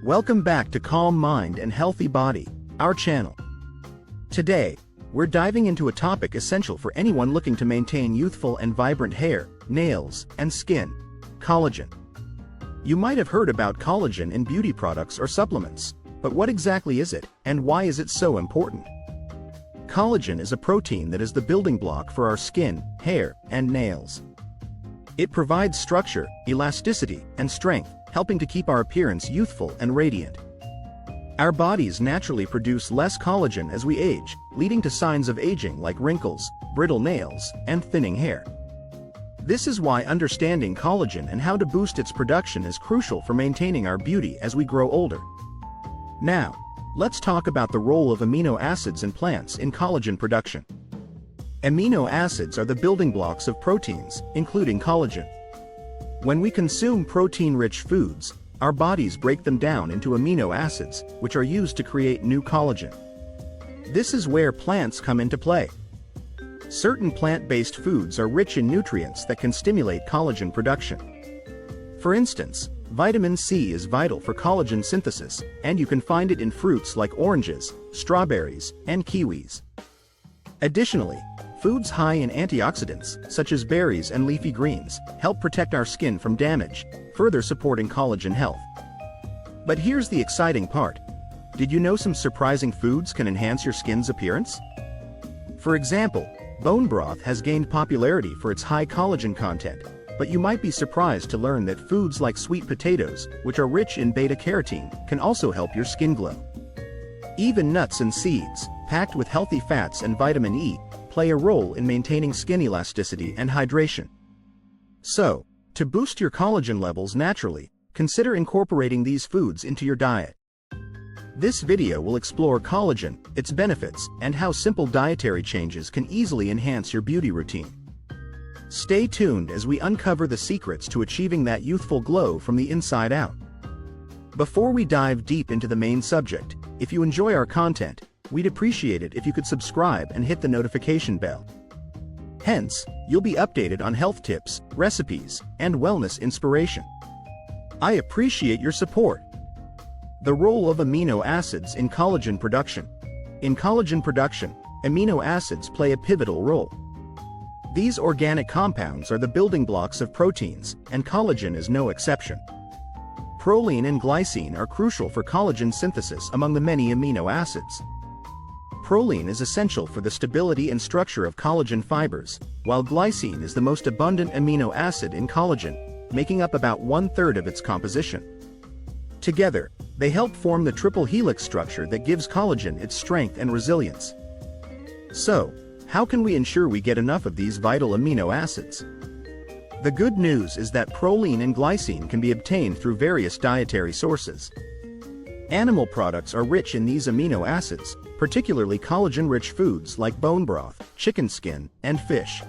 Welcome back to Calm Mind and Healthy Body, our channel. Today, we're diving into a topic essential for anyone looking to maintain youthful and vibrant hair, nails, and skin: collagen. You might have heard about collagen in beauty products or supplements, but what exactly is it, and why is it so important? Collagen is a protein that is the building block for our skin, hair, and nails. It provides structure, elasticity, and strength, helping to keep our appearance youthful and radiant. Our bodies naturally produce less collagen as we age, leading to signs of aging like wrinkles, brittle nails, and thinning hair. This is why understanding collagen and how to boost its production is crucial for maintaining our beauty as we grow older. Now, let's talk about the role of amino acids in plants in collagen production. Amino acids are the building blocks of proteins, including collagen. When we consume protein-rich foods, our bodies break them down into amino acids, which are used to create new collagen. This is where plants come into play. Certain plant-based foods are rich in nutrients that can stimulate collagen production. For instance, vitamin C is vital for collagen synthesis, and you can find it in fruits like oranges, strawberries, and kiwis. Additionally, foods high in antioxidants, such as berries and leafy greens, help protect our skin from damage, further supporting collagen health. But here's the exciting part. Did you know some surprising foods can enhance your skin's appearance? For example, bone broth has gained popularity for its high collagen content, but you might be surprised to learn that foods like sweet potatoes, which are rich in beta-carotene, can also help your skin glow. Even nuts and seeds, packed with healthy fats and vitamin E, play a role in maintaining skin elasticity and hydration. So, to boost your collagen levels naturally, consider incorporating these foods into your diet. This video will explore collagen, its benefits, and how simple dietary changes can easily enhance your beauty routine. Stay tuned as we uncover the secrets to achieving that youthful glow from the inside out. Before we dive deep into the main subject, if you enjoy our content, we'd appreciate it if you could subscribe and hit the notification bell. Hence, you'll be updated on health tips, recipes, and wellness inspiration. I appreciate your support. The role of amino acids in collagen production. In collagen production, amino acids play a pivotal role. These organic compounds are the building blocks of proteins, and collagen is no exception. Proline and glycine are crucial for collagen synthesis among the many amino acids. Proline is essential for the stability and structure of collagen fibers, while glycine is the most abundant amino acid in collagen, making up about 1/3 of its composition. Together, they help form the triple helix structure that gives collagen its strength and resilience. So, how can we ensure we get enough of these vital amino acids? The good news is that proline and glycine can be obtained through various dietary sources. Animal products are rich in these amino acids, particularly collagen-rich foods like bone broth, chicken skin, and fish.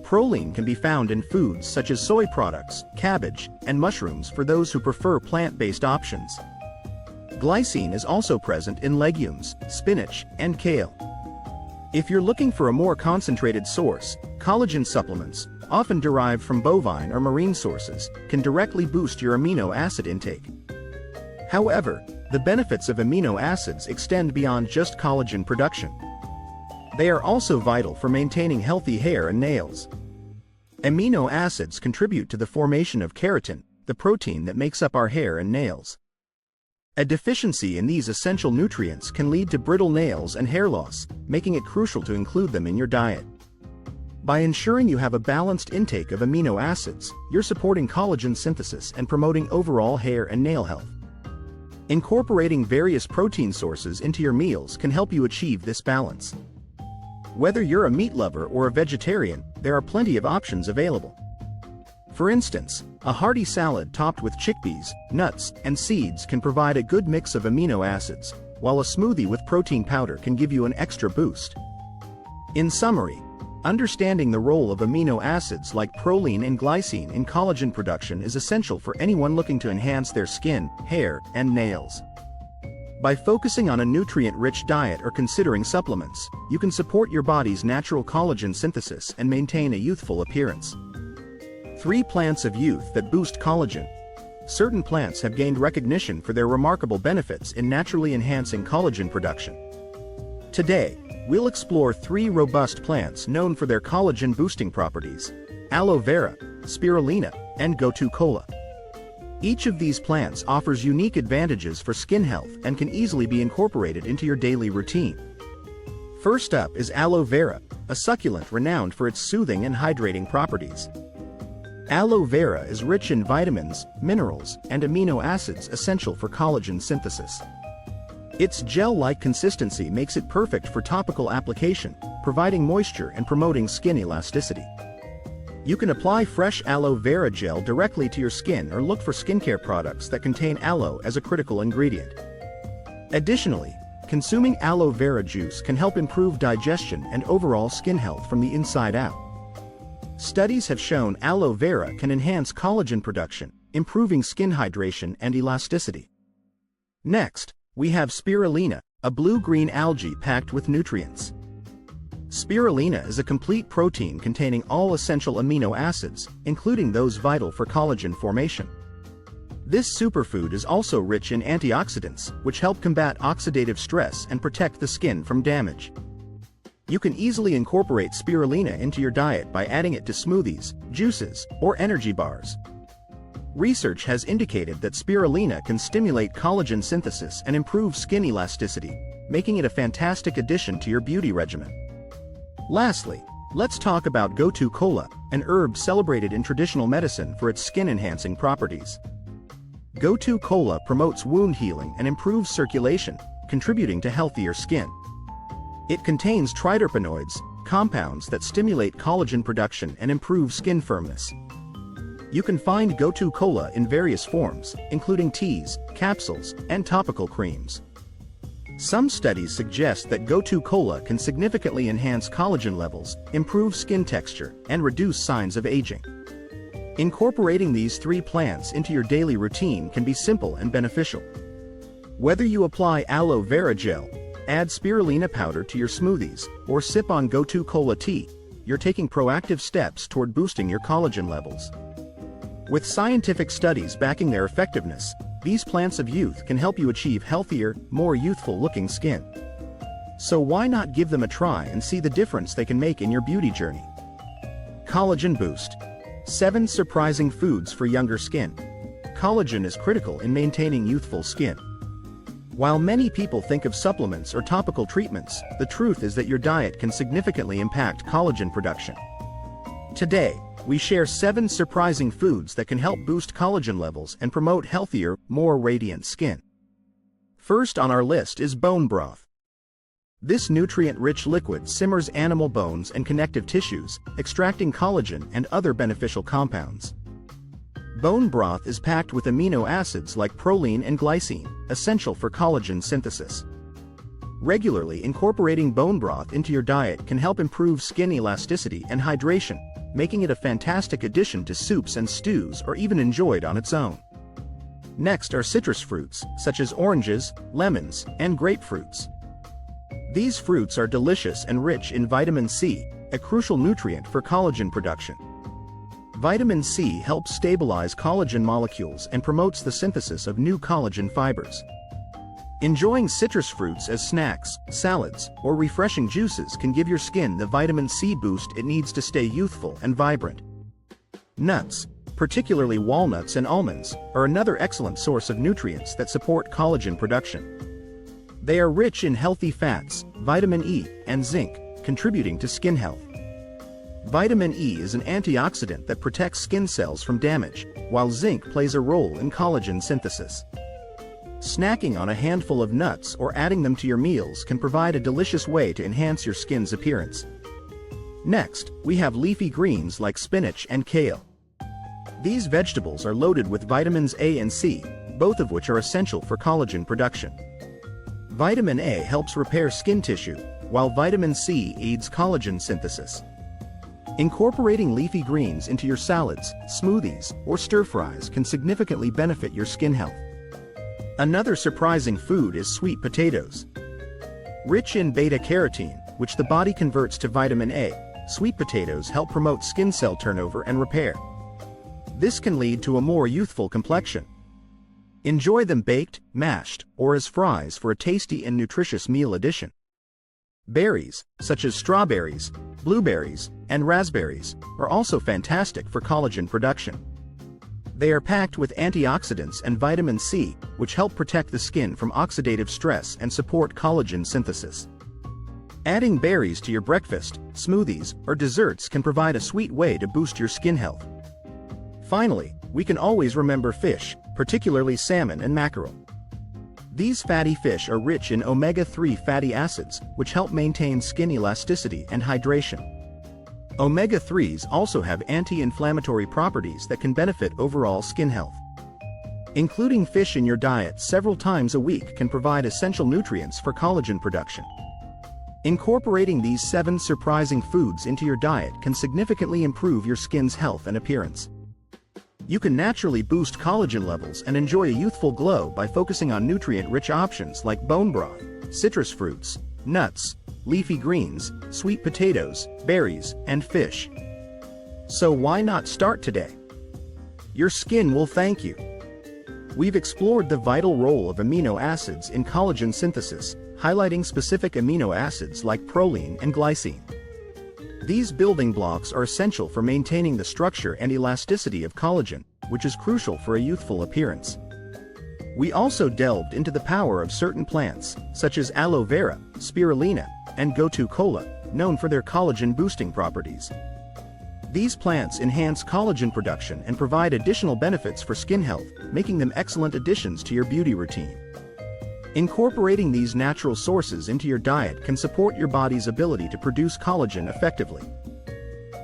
Proline can be found in foods such as soy products, cabbage, and mushrooms for those who prefer plant-based options. Glycine is also present in legumes, spinach, and kale. If you're looking for a more concentrated source, collagen supplements, often derived from bovine or marine sources, can directly boost your amino acid intake. However, the benefits of amino acids extend beyond just collagen production. They are also vital for maintaining healthy hair and nails. Amino acids contribute to the formation of keratin, the protein that makes up our hair and nails. A deficiency in these essential nutrients can lead to brittle nails and hair loss, making it crucial to include them in your diet. By ensuring you have a balanced intake of amino acids, you're supporting collagen synthesis and promoting overall hair and nail health. Incorporating various protein sources into your meals can help you achieve this balance. Whether you're a meat lover or a vegetarian, there are plenty of options available. For instance, a hearty salad topped with chickpeas, nuts, and seeds can provide a good mix of amino acids, while a smoothie with protein powder can give you an extra boost. In summary, understanding the role of amino acids like proline and glycine in collagen production is essential for anyone looking to enhance their skin, hair, and nails. By focusing on a nutrient-rich diet or considering supplements, you can support your body's natural collagen synthesis and maintain a youthful appearance. 3 plants of youth that boost collagen. certain plants have gained recognition for their remarkable benefits in naturally enhancing collagen production. Today, we'll explore 3 robust plants known for their collagen-boosting properties: aloe vera, spirulina, and gotu kola. Each of these plants offers unique advantages for skin health and can easily be incorporated into your daily routine. First up is aloe vera, a succulent renowned for its soothing and hydrating properties. Aloe vera is rich in vitamins, minerals, and amino acids essential for collagen synthesis. Its gel-like consistency makes it perfect for topical application, providing moisture and promoting skin elasticity. You can apply fresh aloe vera gel directly to your skin or look for skincare products that contain aloe as a critical ingredient. Additionally, consuming aloe vera juice can help improve digestion and overall skin health from the inside out. Studies have shown aloe vera can enhance collagen production, improving skin hydration and elasticity. Next, we have spirulina, a blue-green algae packed with nutrients. Spirulina is a complete protein containing all essential amino acids, including those vital for collagen formation. This superfood is also rich in antioxidants, which help combat oxidative stress and protect the skin from damage. You can easily incorporate spirulina into your diet by adding it to smoothies, juices, or energy bars. Research has indicated that spirulina can stimulate collagen synthesis and improve skin elasticity, making it a fantastic addition to your beauty regimen. Lastly, let's talk about gotu kola, an herb celebrated in traditional medicine for its skin-enhancing properties. Gotu kola promotes wound healing and improves circulation, contributing to healthier skin. It contains triterpenoids, compounds that stimulate collagen production and improve skin firmness. You can find gotu kola in various forms, including teas, capsules, and topical creams. Some studies suggest that gotu kola can significantly enhance collagen levels, improve skin texture, and reduce signs of aging. Incorporating these 3 plants into your daily routine can be simple and beneficial. Whether you apply aloe vera gel, add spirulina powder to your smoothies, or sip on gotu kola tea, you're taking proactive steps toward boosting your collagen levels. With scientific studies backing their effectiveness, these plants of youth can help you achieve healthier, more youthful-looking skin. So why not give them a try and see the difference they can make in your beauty journey? Collagen Boost. 7 surprising foods for younger skin. Collagen is critical in maintaining youthful skin. While many people think of supplements or topical treatments, the truth is that your diet can significantly impact collagen production. Today, we share 7 surprising foods that can help boost collagen levels and promote healthier, more radiant skin. First on our list is bone broth. This nutrient-rich liquid simmers animal bones and connective tissues, extracting collagen and other beneficial compounds. Bone broth is packed with amino acids like proline and glycine, essential for collagen synthesis. Regularly incorporating bone broth into your diet can help improve skin elasticity and hydration, making it a fantastic addition to soups and stews or even enjoyed on its own. Next are citrus fruits, such as oranges, lemons, and grapefruits. These fruits are delicious and rich in vitamin C, a crucial nutrient for collagen production. Vitamin C helps stabilize collagen molecules and promotes the synthesis of new collagen fibers. Enjoying citrus fruits as snacks, salads, or refreshing juices can give your skin the vitamin C boost it needs to stay youthful and vibrant. Nuts, particularly walnuts and almonds, are another excellent source of nutrients that support collagen production. They are rich in healthy fats, vitamin E, and zinc, contributing to skin health. Vitamin E is an antioxidant that protects skin cells from damage, while zinc plays a role in collagen synthesis. Snacking on a handful of nuts or adding them to your meals can provide a delicious way to enhance your skin's appearance. Next, we have leafy greens like spinach and kale. These vegetables are loaded with vitamins A and C, both of which are essential for collagen production. Vitamin A helps repair skin tissue, while vitamin C aids collagen synthesis. Incorporating leafy greens into your salads, smoothies, or stir-fries can significantly benefit your skin health. Another surprising food is sweet potatoes. Rich in beta-carotene, which the body converts to vitamin A, sweet potatoes help promote skin cell turnover and repair. This can lead to a more youthful complexion, Enjoy them baked, mashed, or as fries for a tasty and nutritious meal addition. Berries, such as strawberries, blueberries, and raspberries, are also fantastic for collagen production. They are packed with antioxidants and vitamin C, which help protect the skin from oxidative stress and support collagen synthesis. Adding berries to your breakfast, smoothies, or desserts can provide a sweet way to boost your skin health. Finally, we can always remember fish, particularly salmon and mackerel. These fatty fish are rich in omega-3 fatty acids, which help maintain skin elasticity and hydration. Omega-3s also have anti-inflammatory properties that can benefit overall skin health. Including fish in your diet several times a week can provide essential nutrients for collagen production. Incorporating these 7 surprising foods into your diet can significantly improve your skin's health and appearance. You can naturally boost collagen levels and enjoy a youthful glow by focusing on nutrient-rich options like bone broth, citrus fruits, nuts, leafy greens, sweet potatoes, berries, and fish. So why not start today? Your skin will thank you. We've explored the vital role of amino acids in collagen synthesis, highlighting specific amino acids like proline and glycine. These building blocks are essential for maintaining the structure and elasticity of collagen, which is crucial for a youthful appearance. We also delved into the power of certain plants, such as aloe vera, spirulina, and gotu kola, known for their collagen-boosting properties. These plants enhance collagen production and provide additional benefits for skin health, making them excellent additions to your beauty routine. Incorporating these natural sources into your diet can support your body's ability to produce collagen effectively.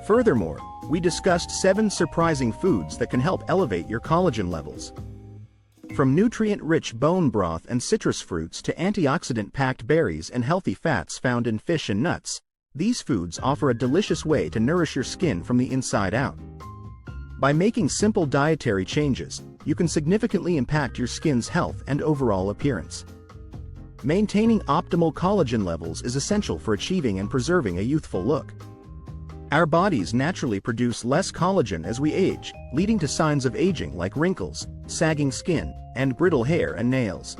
Furthermore, we discussed 7 surprising foods that can help elevate your collagen levels. From nutrient-rich bone broth and citrus fruits to antioxidant-packed berries and healthy fats found in fish and nuts, these foods offer a delicious way to nourish your skin from the inside out. By making simple dietary changes, you can significantly impact your skin's health and overall appearance. Maintaining optimal collagen levels is essential for achieving and preserving a youthful look. Our bodies naturally produce less collagen as we age, leading to signs of aging like wrinkles, sagging skin, and brittle hair and nails.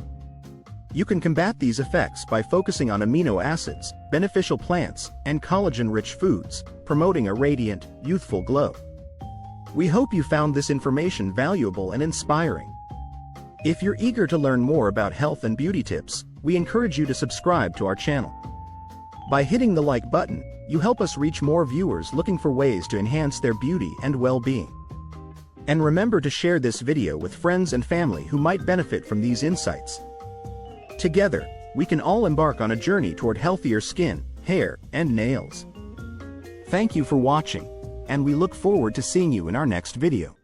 You can combat these effects by focusing on amino acids, beneficial plants, and collagen-rich foods, promoting a radiant, youthful glow. We hope you found this information valuable and inspiring. If you're eager to learn more about health and beauty tips, we encourage you to subscribe to our channel. By hitting the like button, you help us reach more viewers looking for ways to enhance their beauty and well-being. And remember to share this video with friends and family who might benefit from these insights. Together, we can all embark on a journey toward healthier skin, hair, and nails. Thank you for watching, and we look forward to seeing you in our next video.